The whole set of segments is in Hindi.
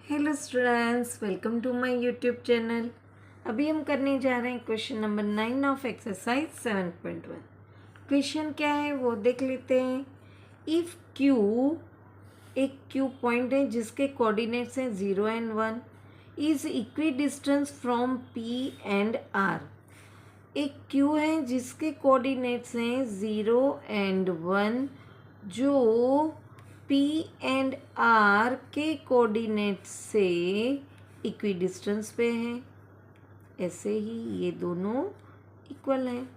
Hello students, welcome to my YouTube channel. अभी हम करने जा रहे हैं question number 9 of exercise 7.1। Question क्या है वो देख लेते हैं। इफ़ क्यू, एक क्यू पॉइंट है जिसके कोऑर्डिनेट्स हैं 0 and 1, is equidistance from P and R. एक क्यू है जिसके कोऑर्डिनेट्स हैं 0 एंड 1, जो पी एंड आर के कोऑर्डिनेट्स से इक्वी डिस्टेंस पे हैं। ऐसे ही ये दोनों इक्वल हैं।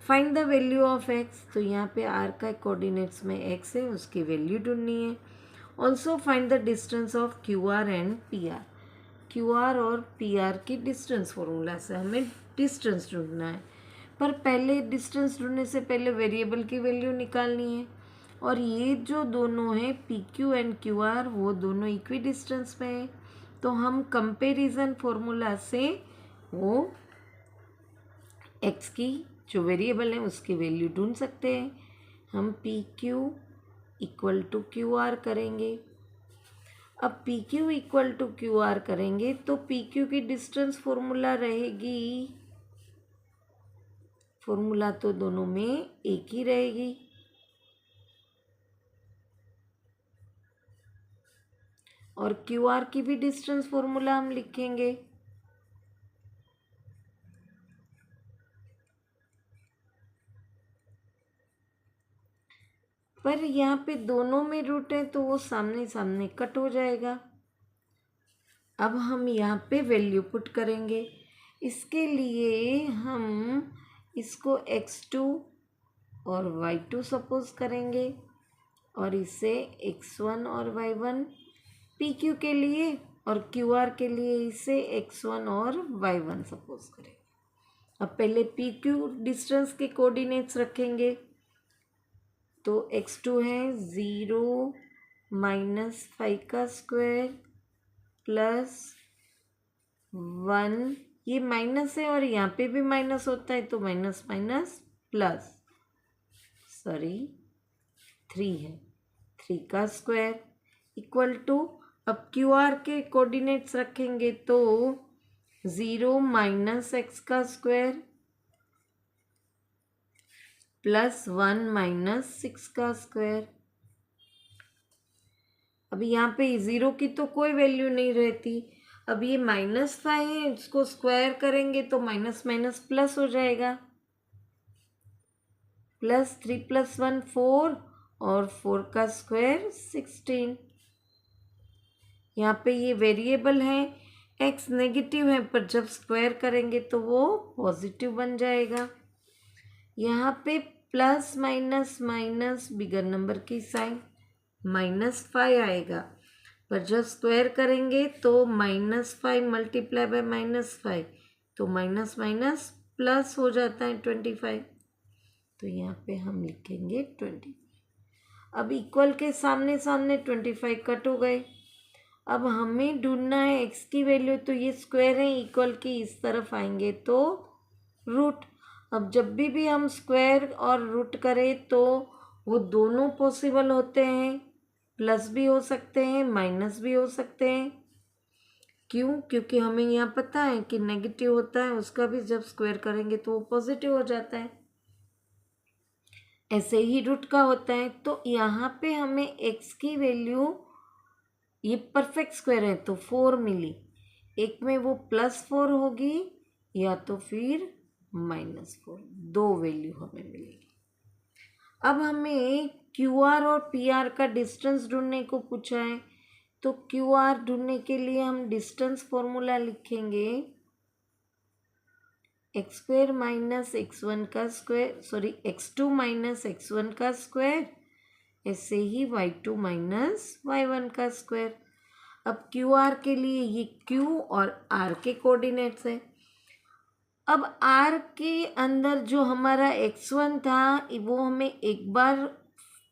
Find the value of x. तो यहाँ पे आर का कोऑर्डिनेट्स में एक्स है, उसकी वैल्यू ढूंढनी है। Also find the distance of Q R and P R. Q R और पी आर की डिस्टेंस फॉर्मूला से हमें डिस्टेंस ढूंढना है, पर पहले डिस्टेंस ढूंढने से पहले वेरिएबल की वैल्यू निकालनी है। और ये जो दोनों हैं P Q and Q R, वो दोनों इक्वी डिस्टेंस पे हैं। तो हम कंपैरिजन फॉर्मूला से वो एक्स की जो वेरिएबल है उसकी वैल्यू ढूंढ सकते हैं। हम P Q equal to Q R करेंगे। अब P Q equal to Q R करेंगे तो पी क्यू की डिस्टेंस फॉर्मूला रहेगी, फॉर्मूला तो दोनों में एक ही रहेगी। और क्यू आर की भी डिस्टेंस फॉर्मूला हम लिखेंगे। पर यहाँ पे दोनों में रूट है तो वो सामने सामने कट हो जाएगा। अब हम यहाँ पे वैल्यू पुट करेंगे। इसके लिए हम इसको x2 और y2 सपोज करेंगे और इसे x1 और y1 पी क्यू के लिए, और क्यू आर के लिए इसे x1 और y1 सपोज करेंगे। अब पहले पी क्यू डिस्टेंस के कोऑर्डिनेट्स रखेंगे। तो x2 है 0 माइनस 5 का स्क्वायर प्लस 1, ये माइनस है और यहाँ पे भी माइनस होता है तो माइनस माइनस प्लस, सॉरी 3 है, 3 का स्क्वायर इक्वल टू, अब क्यू आर के कोऑर्डिनेट्स रखेंगे तो 0 माइनस एक्स का स्क्वायर प्लस 1 माइनस 6 का स्क्वायर। अब यहाँ पे 0 की तो कोई वैल्यू नहीं रहती। अब ये -5 है, इसको स्क्वायर करेंगे तो माइनस माइनस प्लस हो जाएगा। प्लस 3 + 1 4 और 4 का स्क्वायर 16। यहाँ पे ये वेरिएबल है, x नेगेटिव है, पर जब स्क्वायर करेंगे तो वो पॉजिटिव बन जाएगा। यहाँ पे plus minus minus bigger number की साइन -5 आएगा, पर जब स्क्वायर करेंगे तो -5 मल्टीप्लाई बाय -5 तो माइनस माइनस प्लस हो जाता है 25। तो यहाँ पे हम लिखेंगे 20। अब इक्वल के सामने सामने 25 कट हो गए। अब हमें ढूंढना है एक्स की वैल्यू, तो ये स्क्वायर है, इक्वल की इस तरफ आएंगे तो रूट। अब जब भी हम स्क्वायर और रूट करें तो वो दोनों पॉसिबल होते हैं, प्लस भी हो सकते हैं माइनस भी हो सकते हैं। क्यों? क्योंकि हमें यहाँ पता है कि नेगेटिव होता है, उसका भी जब स्क्वायर करेंगे तो वो पॉजिटिव हो जाता है। ऐसे ही रूट का होता है। तो यहाँ पे हमें एक्स की वैल्यू, ये परफेक्ट स्क्वायर है तो 4 मिली, एक में वो +4 होगी या तो फिर -4, दो वैल्यू हमें मिलेगी। अब हमें क्यू आर और पी आर का डिस्टेंस ढूंढने को पूछा है, तो क्यू आर ढूंढने के लिए हम डिस्टेंस फॉर्मूला लिखेंगे x² माइनस x1 का square, sorry x2 minus x1 का स्क्वायर, ऐसे ही y2 माइनस y1 का स्क्वायर। अब क्यू आर के लिए ये q और r के कोऑर्डिनेट्स है। अब r के अंदर जो हमारा x1 था वो हमें एक बार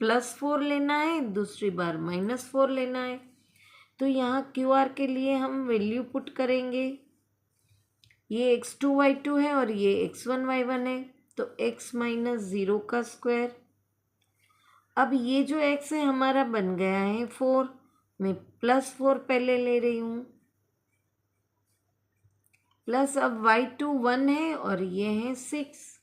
+4 लेना है, दूसरी बार -4 लेना है। तो यहाँ क्यू आर के लिए हम वैल्यू पुट करेंगे। ये x2 y2 है और ये x1 y1 है, तो x - 0 का स्क्वायर अब ये जो x है हमारा बन गया है 4, मैं +4 पहले ले रही हूँ, प्लस अब y2 1 है और ये है 6।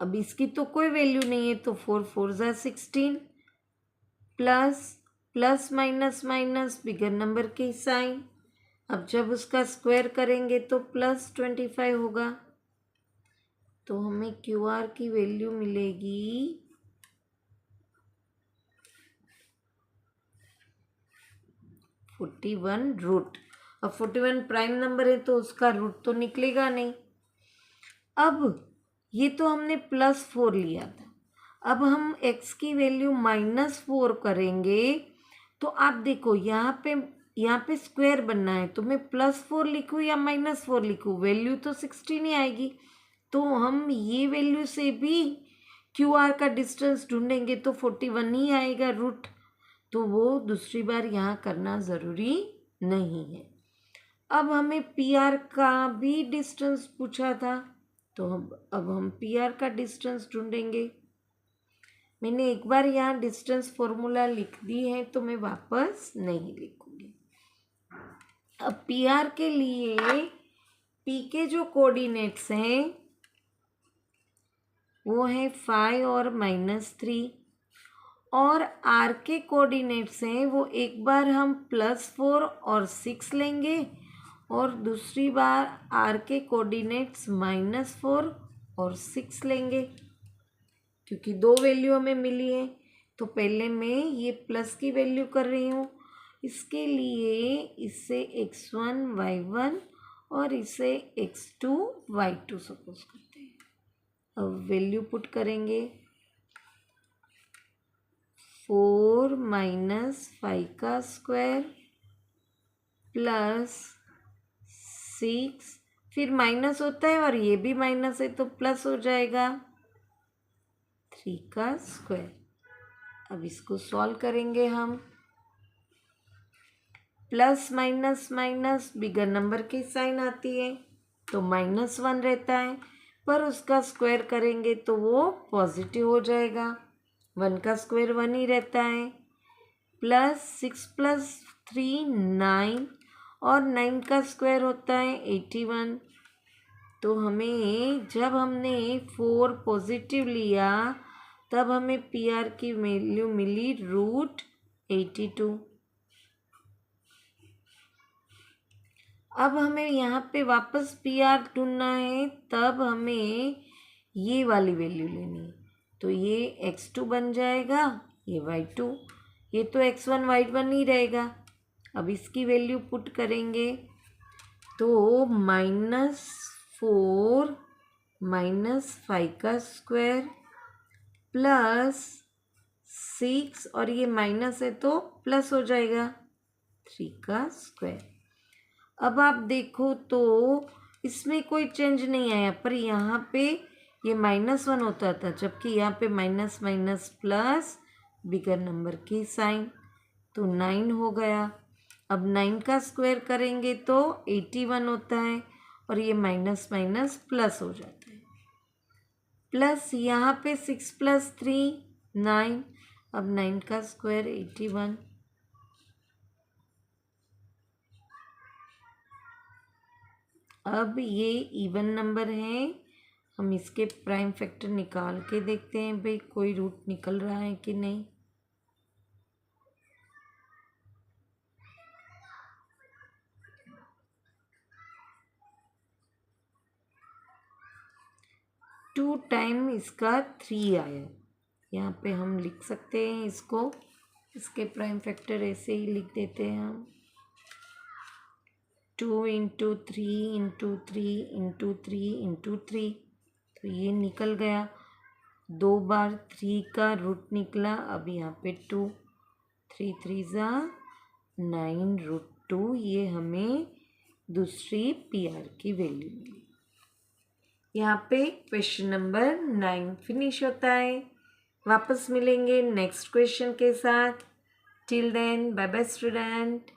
अब इसकी तो कोई वैल्यू नहीं है, तो 4 4 ज़ा 16, plus plus minus minus bigger number के साइन। अब जब उसका स्क्वायर करेंगे तो +25 होगा, तो हमें QR की वैल्यू मिलेगी 41 रूट। अब 41 प्राइम नंबर है तो उसका रूट तो निकलेगा नहीं। अब ये तो हमने +4 लिया था, अब हम x की वैल्यू -4 करेंगे तो आप देखो यहाँ पे स्क्वायर बनना है, तो मैं +4 लिखूँ या -4 लिखूँ, वैल्यू तो 16 ही आएगी। तो हम ये वैल्यू से भी QR का डिस्टेंस ढूंढेंगे तो 41 ही आएगा रूट, तो वो दूसरी बार यहाँ करना ज़रूरी नहीं है। अब हमें PR का भी डिस्टेंस पूछा था, तो अब हम PR का डिस्टेंस ढूंढेंगे। मैंने एक बार यहाँ डिस्टेंस फॉर्मूला लिख दी है तो मैं वापस नहीं लिखूंगी। अब PR के लिए P के जो कोऑर्डिनेट्स हैं वो है 5 और -3, और R के कोऑर्डिनेट्स हैं वो एक बार हम +4 और 6 लेंगे और दूसरी बार R के कोऑर्डिनेट्स -4 और 6 लेंगे, क्योंकि दो वैल्यू हमें मिली है। तो पहले मैं ये प्लस की वैल्यू कर रही हूँ, इसके लिए इसे x1 y1 और इसे x2 y2 सपोज करते हैं। अब वैल्यू पुट करेंगे, 4 - 5 का स्क्वायर प्लस 6, फिर माइनस होता है और ये भी माइनस है तो प्लस हो जाएगा 3 का स्क्वायर। अब इसको सॉल्व करेंगे हम, plus minus minus bigger number की साइन आती है तो -1 रहता है, पर उसका स्क्वायर करेंगे तो वो पॉजिटिव हो जाएगा, 1 का स्क्वायर 1 ही रहता है। प्लस 6 + 3 9 और 9 का स्क्वायर होता है 81। तो हमें जब हमने 4 पॉजिटिव लिया तब हमें PR की वैल्यू मिली √82। अब हमें यहाँ पे वापस PR ढूंढना है, तब हमें ये वाली वैल्यू लेनी है, तो ये x2 बन जाएगा, ये y2, ये तो x1 y1 ही रहेगा। अब इसकी वैल्यू पुट करेंगे तो -4 - 5 का स्क्वायर प्लस 6 और ये माइनस है तो प्लस हो जाएगा 3 का स्क्वायर। अब आप देखो तो इसमें कोई चेंज नहीं आया, पर यहाँ पे ये -1 होता था, जबकि यहाँ पे minus minus plus bigger number की साइन, तो 9 हो गया। अब 9 का स्क्वायर करेंगे तो 81 होता है और ये माइनस माइनस प्लस हो जाता है, प्लस यहाँ पे 6 + 3 9, अब 9 का स्क्वायर 81। अब ये इवन नंबर है, हम इसके प्राइम फैक्टर निकाल के देखते हैं भाई कोई रूट निकल रहा है कि नहीं। टू टाइम इसका 3 आया, यहाँ पे हम लिख सकते हैं इसको, इसके प्राइम फैक्टर ऐसे ही लिख देते हैं हम, 2 × 3 × 3 × 3 × 3, तो ये निकल गया, 2 बार 3 का रूट निकला। अब यहाँ पे 2, 3 3 ज़ा 9 √2, ये हमें दूसरी PR की वैल्यू मिली। यहाँ पे क्वेश्चन नंबर 9 फिनिश होता है। वापस मिलेंगे नेक्स्ट क्वेश्चन के साथ। Till then bye bye student.